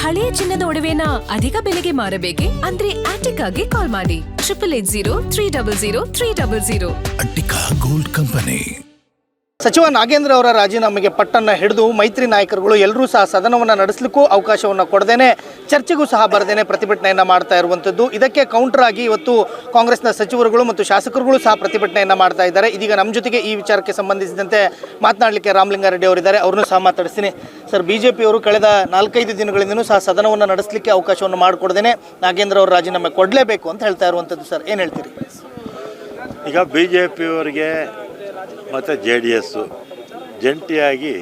ಹಳೆಯ ಚಿನ್ನದ ಒಡವೆನ ಅಧಿಕ ಬೆಲೆಗೆ ಮಾರಬೇಕೆ? ಅಂದ್ರೆ ಆಟಿಕಾಗೆ ಕಾಲ್ ಮಾಡಿ 8880 ಅಟ್ಟಿಕಾ ಗೋಲ್ಡ್ ಕಂಪನಿ. ಸಚಿವ ನಾಗೇಂದ್ರ ಅವರ ರಾಜೀನಾಮೆಗೆ ಪಟ್ಟನ್ನು ಹಿಡಿದು ಮೈತ್ರಿ ನಾಯಕರುಗಳು ಎಲ್ಲರೂ ಸಹ ಸದನವನ್ನು ನಡೆಸಲಿಕ್ಕೂ ಅವಕಾಶವನ್ನು ಕೊಡದೇನೆ, ಚರ್ಚೆಗೂ ಸಹ ಬರದೇನೆ ಪ್ರತಿಭಟನೆಯನ್ನು ಮಾಡ್ತಾ ಇರುವಂಥದ್ದು. ಇದಕ್ಕೆ ಕೌಂಟರ್ ಆಗಿ ಇವತ್ತು ಕಾಂಗ್ರೆಸ್ನ ಸಚಿವರುಗಳು ಮತ್ತು ಶಾಸಕರುಗಳು ಸಹ ಪ್ರತಿಭಟನೆಯನ್ನು ಮಾಡ್ತಾ ಇದ್ದಾರೆ. ಇದೀಗ ನಮ್ಮ ಜೊತೆಗೆ ಈ ವಿಚಾರಕ್ಕೆ ಸಂಬಂಧಿಸಿದಂತೆ ಮಾತನಾಡಲಿಕ್ಕೆ ರಾಮಲಿಂಗಾರೆಡ್ಡಿ ಅವರಿದ್ದಾರೆ. ಅವ್ರನ್ನೂ ಸಹ ಮಾತಾಡಿಸ್ತೀನಿ. ಸರ್, ಬಿಜೆಪಿಯವರು ಕಳೆದ 4-5 ದಿನಗಳಿಂದಲೂ ಸಹ ಸದನವನ್ನು ನಡೆಸಲಿಕ್ಕೆ ಅವಕಾಶವನ್ನು ಮಾಡಿಕೊಡ್ದೇನೆ ನಾಗೇಂದ್ರ ಅವರು ರಾಜೀನಾಮೆ ಕೊಡಲೇಬೇಕು ಅಂತ ಹೇಳ್ತಾ ಇರುವಂಥದ್ದು. ಸರ್, ಏನು ಹೇಳ್ತೀರಿ? ಈಗ ಬಿಜೆಪಿಯವರಿಗೆ ಮತ್ತು JDS ಜಂಟಿಯಾಗಿ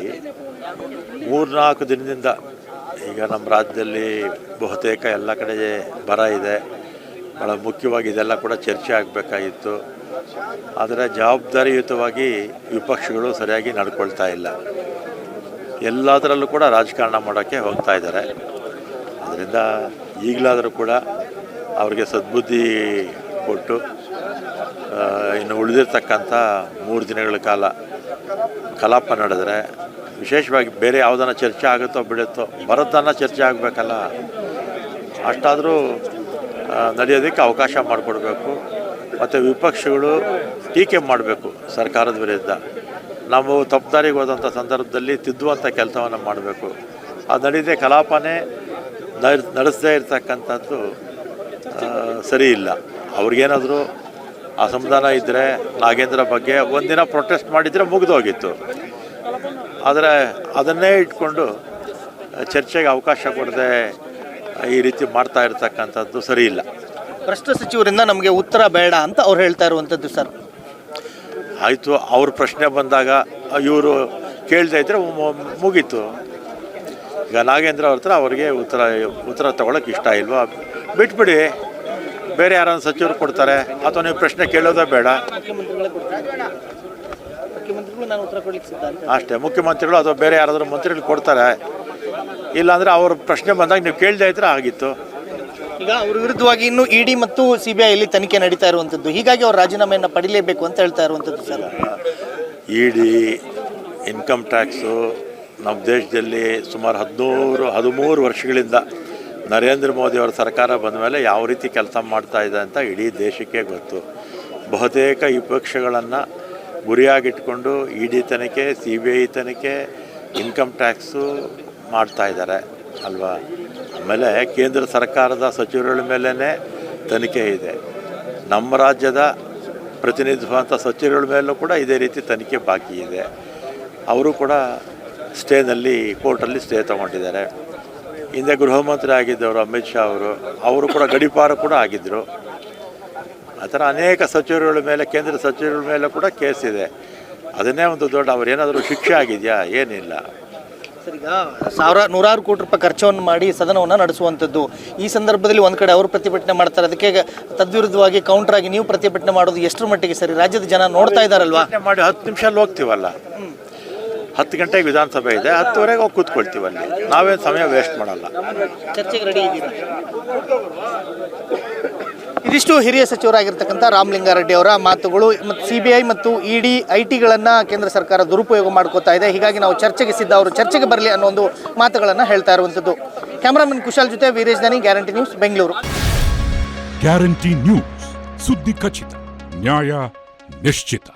3-4 ದಿನದಿಂದ ಈಗ ನಮ್ಮ ರಾಜ್ಯದಲ್ಲಿ ಬಹುತೇಕ ಎಲ್ಲ ಕಡೆ ಬರ ಇದೆ. ಭಾಳ ಮುಖ್ಯವಾಗಿ ಇದೆಲ್ಲ ಕೂಡ ಚರ್ಚೆ ಆಗಬೇಕಾಗಿತ್ತು. ಆದರೆ ಜವಾಬ್ದಾರಿಯುತವಾಗಿ ವಿಪಕ್ಷಗಳು ಸರಿಯಾಗಿ ನಡ್ಕೊಳ್ತಾ ಇಲ್ಲ. ಎಲ್ಲದರಲ್ಲೂ ಕೂಡ ರಾಜಕಾರಣ ಮಾಡೋಕ್ಕೆ ಹೋಗ್ತಾ ಇದ್ದಾರೆ. ಅದರಿಂದ ಈಗಲಾದರೂ ಕೂಡ ಅವ್ರಿಗೆ ಸದ್ಬುದ್ಧಿ ಕೊಟ್ಟು ಇನ್ನು ಉಳಿದಿರ್ತಕ್ಕಂಥ 3 ದಿನಗಳ ಕಾಲ ಕಲಾಪ ನಡೆದರೆ, ವಿಶೇಷವಾಗಿ ಬೇರೆ ಯಾವುದನ್ನು ಚರ್ಚೆ ಆಗುತ್ತೋ ಬಿಡುತ್ತೋ ಬರೋದನ್ನು ಚರ್ಚೆ ಆಗಬೇಕಲ್ಲ, ಅಷ್ಟಾದರೂ ನಡೆಯೋದಕ್ಕೆ ಅವಕಾಶ ಮಾಡಿಕೊಡ್ಬೇಕು. ಮತ್ತು ವಿಪಕ್ಷಗಳು ಟೀಕೆ ಮಾಡಬೇಕು ಸರ್ಕಾರದ ವಿರುದ್ಧ. ನಾವು ತಪ್ಪುದಾರಿಗೆ ಹೋದಂಥ ಸಂದರ್ಭದಲ್ಲಿ ತಿದ್ದುವಂಥ ಕೆಲಸವನ್ನು ಮಾಡಬೇಕು. ಅದು ನಡೆಯದೆ ಕಲಾಪನೇ ನಡೆಸದೇ ಇರ್ತಕ್ಕಂಥದ್ದು ಸರಿ ಇಲ್ಲ. ಅವ್ರಿಗೇನಾದರೂ ಅಸಮಾಧಾನ ಇದ್ದರೆ ನಾಗೇಂದ್ರ ಬಗ್ಗೆ ಒಂದಿನ ಪ್ರೊಟೆಸ್ಟ್ ಮಾಡಿದರೆ ಮುಗಿದೋಗಿತ್ತು. ಆದರೆ ಅದನ್ನೇ ಇಟ್ಕೊಂಡು ಚರ್ಚೆಗೆ ಅವಕಾಶ ಕೊಡದೆ ಈ ರೀತಿ ಮಾಡ್ತಾ ಇರ್ತಕ್ಕಂಥದ್ದು ಸರಿ ಇಲ್ಲ. ಭ್ರಷ್ಟ ಸಚಿವರಿಂದ ನಮಗೆ ಉತ್ತರ ಬೇಡ ಅಂತ ಅವ್ರು ಹೇಳ್ತಾ ಇರುವಂಥದ್ದು. ಸರ್, ಆಯಿತು, ಅವ್ರ ಪ್ರಶ್ನೆ ಬಂದಾಗ ಇವರು ಕೇಳ್ತಾ ಇದ್ದರೆ ಮುಗೀತು. ಈಗ ನಾಗೇಂದ್ರ ಅವ್ರ ಹತ್ರ ಅವ್ರಿಗೆ ಉತ್ತರ ತೊಗೊಳಕ್ಕೆ ಇಷ್ಟ ಇಲ್ವಾ, ಬಿಟ್ಬಿಡಿ, ಬೇರೆ ಯಾರನ್ನು ಸಚಿವರು ಕೊಡ್ತಾರೆ. ಅಥವಾ ನೀವು ಪ್ರಶ್ನೆ ಕೇಳೋದೇ ಬೇಡ ಅಷ್ಟೇ. ಮುಖ್ಯಮಂತ್ರಿಗಳು ಅಥವಾ ಬೇರೆ ಯಾರಾದರೂ ಮಂತ್ರಿಗಳು ಕೊಡ್ತಾರೆ. ಇಲ್ಲಾಂದರೆ ಅವ್ರ ಪ್ರಶ್ನೆ ಬಂದಾಗ ನೀವು ಕೇಳದೇ ಇದ್ರೆ ಆಗಿತ್ತು. ಈಗ ಅವ್ರ ವಿರುದ್ಧವಾಗಿ ಇನ್ನೂ ED ಮತ್ತು CBIಯಲ್ಲಿ ತನಿಖೆ ನಡೀತಾ ಇರುವಂಥದ್ದು. ಹೀಗಾಗಿ ಅವ್ರ ರಾಜೀನಾಮೆಯನ್ನು ಪಡಿಲೇಬೇಕು ಅಂತ ಹೇಳ್ತಾ ಇರುವಂಥದ್ದು. ಸರ್, ED, ಇನ್ಕಮ್ ಟ್ಯಾಕ್ಸು ನಮ್ಮ ದೇಶದಲ್ಲಿ ಸುಮಾರು 13 ವರ್ಷಗಳಿಂದ ನರೇಂದ್ರ ಮೋದಿಯವರ ಸರ್ಕಾರ ಬಂದ ಮೇಲೆ ಯಾವ ರೀತಿ ಕೆಲಸ ಮಾಡ್ತಾ ಇದೆ ಅಂತ ಇಡೀ ದೇಶಕ್ಕೆ ಗೊತ್ತು. ಬಹುತೇಕ ವಿಪಕ್ಷಗಳನ್ನು ಗುರಿಯಾಗಿಟ್ಕೊಂಡು ED ತನಿಖೆ, CBI ತನಿಖೆ, ಇನ್ಕಮ್ ಟ್ಯಾಕ್ಸು ಮಾಡ್ತಾ ಇದ್ದಾರೆ ಅಲ್ವಾ. ಆಮೇಲೆ ಕೇಂದ್ರ ಸರ್ಕಾರದ ಸಚಿವರುಗಳ ಮೇಲೇ ತನಿಖೆ ಇದೆ. ನಮ್ಮ ರಾಜ್ಯದ ಪ್ರತಿನಿಧಿಸುವಂಥ ಸಚಿವರುಗಳ ಮೇಲೂ ಕೂಡ ಇದೇ ರೀತಿ ತನಿಖೆ ಬಾಕಿ ಇದೆ. ಅವರು ಕೂಡ ಸ್ಟೇನಲ್ಲಿ ಕೋರ್ಟಲ್ಲಿ ಸ್ಟೇ ತೊಗೊಂಡಿದ್ದಾರೆ. ಹಿಂದೆ ಗೃಹ ಮಂತ್ರಿ ಆಗಿದ್ದವರು ಅಮಿತ್ ಶಾ ಅವರು ಕೂಡ ಗಡೀಪಾರು ಕೂಡ ಆಗಿದ್ದರು. ಆ ಥರ ಅನೇಕ ಸಚಿವರುಗಳ ಮೇಲೆ, ಕೇಂದ್ರ ಸಚಿವರುಗಳ ಮೇಲೆ ಕೂಡ ಕೇಸ್ ಇದೆ. ಅದನ್ನೇ ಒಂದು ದೊಡ್ಡ ಅವರೇನಾದರೂ ಶಿಕ್ಷೆ ಆಗಿದೆಯಾ? ಏನಿಲ್ಲ. ಸರ್, ಈಗ ನೂರಾರು ಕೋಟಿ ರೂಪಾಯಿ ಖರ್ಚವನ್ನು ಮಾಡಿ ಸದನವನ್ನು ನಡೆಸುವಂಥದ್ದು. ಈ ಸಂದರ್ಭದಲ್ಲಿ ಒಂದು ಕಡೆ ಅವರು ಪ್ರತಿಭಟನೆ ಮಾಡ್ತಾರೆ, ಅದಕ್ಕೆ ತದ್ವಿರುದ್ಧವಾಗಿ ಕೌಂಟರ್ ಆಗಿ ನೀವು ಪ್ರತಿಭಟನೆ ಮಾಡೋದು ಎಷ್ಟರ ಮಟ್ಟಿಗೆ ಸರಿ? ರಾಜ್ಯದ ಜನ ನೋಡ್ತಾ ಇದ್ದಾರಲ್ವಾ? ಮಾಡಿ 10 ನಿಮಿಷಲ್ಲಿ ಹೋಗ್ತೀವಲ್ಲ. 10 ಗಂಟೆಗೆ ವಿಧಾನಸಭೆ ಇದೆ, 10:30 ಹೋಗಿ ಕೂತ್ಕೊಳ್ತೀವಿ. ಅಲ್ಲಿ ನಾವೇನು ಸಮಯ ವೇಸ್ಟ್ ಮಾಡಲ್ಲ. ಚರ್ಚೆಗೆ ರೆಡಿ ಇದ್ದೀರಾ? ಇದಿಷ್ಟು ಹಿರಿಯ ಸಚಿವರಾಗಿರ್ತಕ್ಕಂಥ ರಾಮಲಿಂಗಾರೆಡ್ಡಿ ಅವರ ಮಾತುಗಳು. ಮತ್ತು CBI ಮತ್ತು ED, IT ಕೇಂದ್ರ ಸರ್ಕಾರ ದುರುಪಯೋಗ ಮಾಡ್ಕೋತಾ ಇದೆ. ಹೀಗಾಗಿ ನಾವು ಚರ್ಚೆಗೆ ಸಿದ್ಧ, ಅವರು ಚರ್ಚೆಗೆ ಬರಲಿ ಅನ್ನೋ ಒಂದು ಮಾತುಗಳನ್ನು ಹೇಳ್ತಾ ಇರುವಂಥದ್ದು. ಕ್ಯಾಮರಾಮನ್ ಕುಶಾಲ್ ಜೊತೆ ವೀರೇಶ್ ದಾನಿ, guarantee news, Bengaluru. Guarantee news, ಸುದ್ದಿ ಖಚಿತ, ನ್ಯಾಯ ನಿಶ್ಚಿತ.